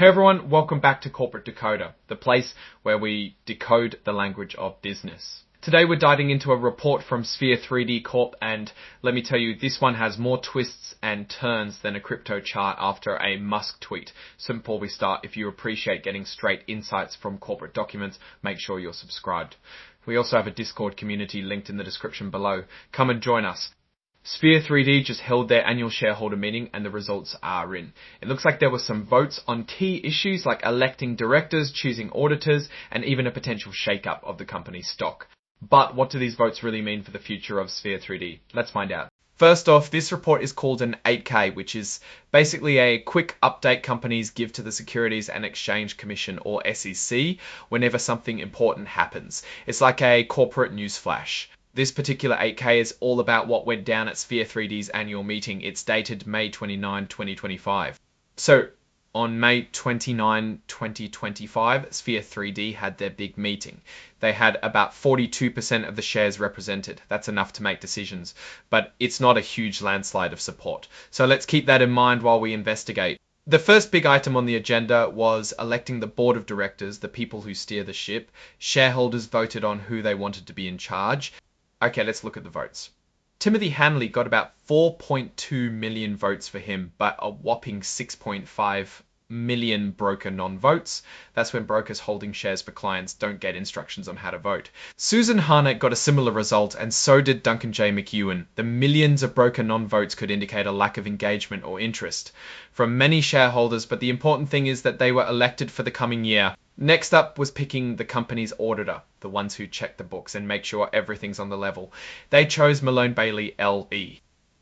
Hey everyone, welcome back to Corporate Decoder, the place where we decode the language of business. Today we're diving into a report from Sphere 3D Corp, and let me tell you, this one has more twists and turns than a crypto chart after a Musk tweet. So before we start, if you appreciate getting straight insights from corporate documents, make sure you're subscribed. We also have a Discord community linked in the description below. Come and join us. Sphere 3D just held their annual shareholder meeting and the results are in. It looks like there were some votes on key issues like electing directors, choosing auditors, and even a potential shake-up of the company's stock. But what do these votes really mean for the future of Sphere 3D? Let's find out. First off, this report is called an 8K, which is basically a quick update companies give to the Securities and Exchange Commission, or SEC, whenever something important happens. It's like a corporate news flash. This particular 8K is all about what went down at Sphere 3D's annual meeting. It's dated May 29, 2025. So, on May 29, 2025, Sphere 3D had their big meeting. They had about 42% of the shares represented. That's enough to make decisions, but it's not a huge landslide of support. So let's keep that in mind while we investigate. The first big item on the agenda was electing the board of directors, the people who steer the ship. Shareholders voted on who they wanted to be in charge. Okay, let's look at the votes. Timothy Hanley got about 4.2 million votes for him, but a whopping 6.5 million broker non-votes. That's when brokers holding shares for clients don't get instructions on how to vote. Susan Harnett got a similar result, and so did Duncan J. McEwen. The millions of broker non-votes could indicate a lack of engagement or interest from many shareholders, but the important thing is that they were elected for the coming year. Next up was picking the company's auditor, the ones who check the books and make sure everything's on the level. They chose Malone Bailey LE.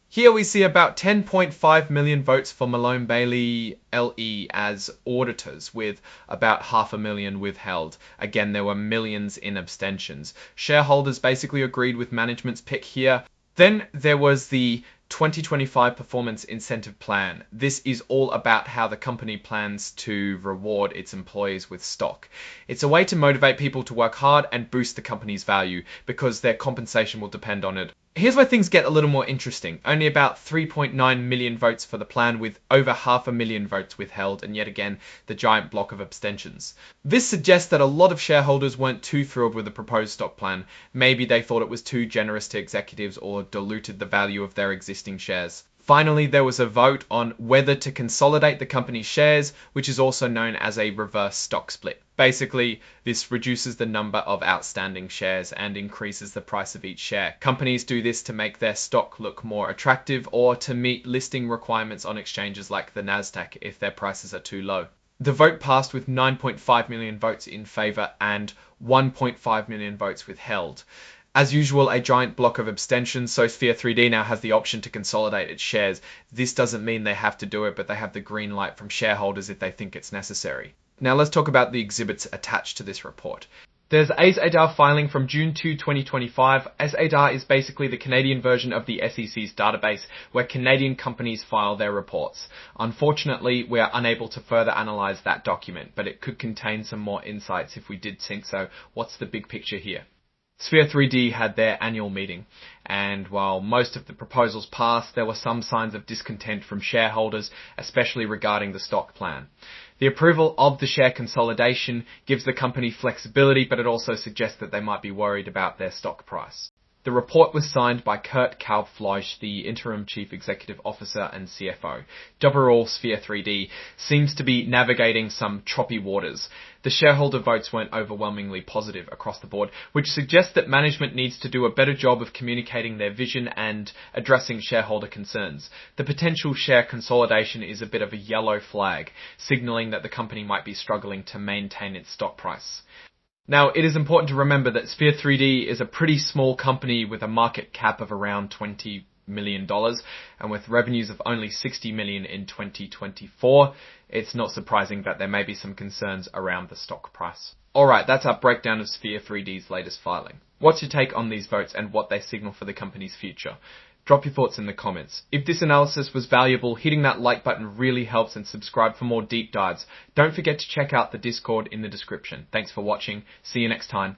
Here we see about 10.5 million votes for Malone Bailey LE as auditors, with about 500,000 withheld. Again, there were millions in abstentions. Shareholders basically agreed with management's pick here. Then there was the 2025 Performance Incentive Plan. This is all about how the company plans to reward its employees with stock. It's a way to motivate people to work hard and boost the company's value because their compensation will depend on it. Here's where things get a little more interesting. Only about 3.9 million votes for the plan, with over 500,000 votes withheld, and yet again, the giant block of abstentions. This suggests that a lot of shareholders weren't too thrilled with the proposed stock plan. Maybe they thought it was too generous to executives or diluted the value of their existing shares. Finally, there was a vote on whether to consolidate the company's shares, which is also known as a reverse stock split. Basically, this reduces the number of outstanding shares and increases the price of each share. Companies do this to make their stock look more attractive or to meet listing requirements on exchanges like the Nasdaq if their prices are too low. The vote passed with 9.5 million votes in favor and 1.5 million votes withheld. As usual, a giant block of abstentions, so Sphere 3D now has the option to consolidate its shares. This doesn't mean they have to do it, but they have the green light from shareholders if they think it's necessary. Now let's talk about the exhibits attached to this report. There's ASADAR filing from June 2, 2025. ASADAR is basically the Canadian version of the SEC's database where Canadian companies file their reports. Unfortunately, we are unable to further analyze that document, but it could contain some more insights if we did think so. What's the big picture here? Sphere 3D had their annual meeting, and while most of the proposals passed, there were some signs of discontent from shareholders, especially regarding the stock plan. The approval of the share consolidation gives the company flexibility, but it also suggests that they might be worried about their stock price. The report was signed by Kurt Kaufleich, the interim chief executive officer and CFO. Overall, Sphere 3D seems to be navigating some choppy waters. The shareholder votes weren't overwhelmingly positive across the board, which suggests that management needs to do a better job of communicating their vision and addressing shareholder concerns. The potential share consolidation is a bit of a yellow flag, signaling that the company might be struggling to maintain its stock price. Now, it is important to remember that Sphere 3D is a pretty small company with a market cap of around $20 million, and with revenues of only $60 million in 2024, it's not surprising that there may be some concerns around the stock price. Alright, that's our breakdown of Sphere 3D's latest filing. What's your take on these votes and what they signal for the company's future? Drop your thoughts in the comments. If this analysis was valuable, hitting that like button really helps, and subscribe for more deep dives. Don't forget to check out the Discord in the description. Thanks for watching. See you next time.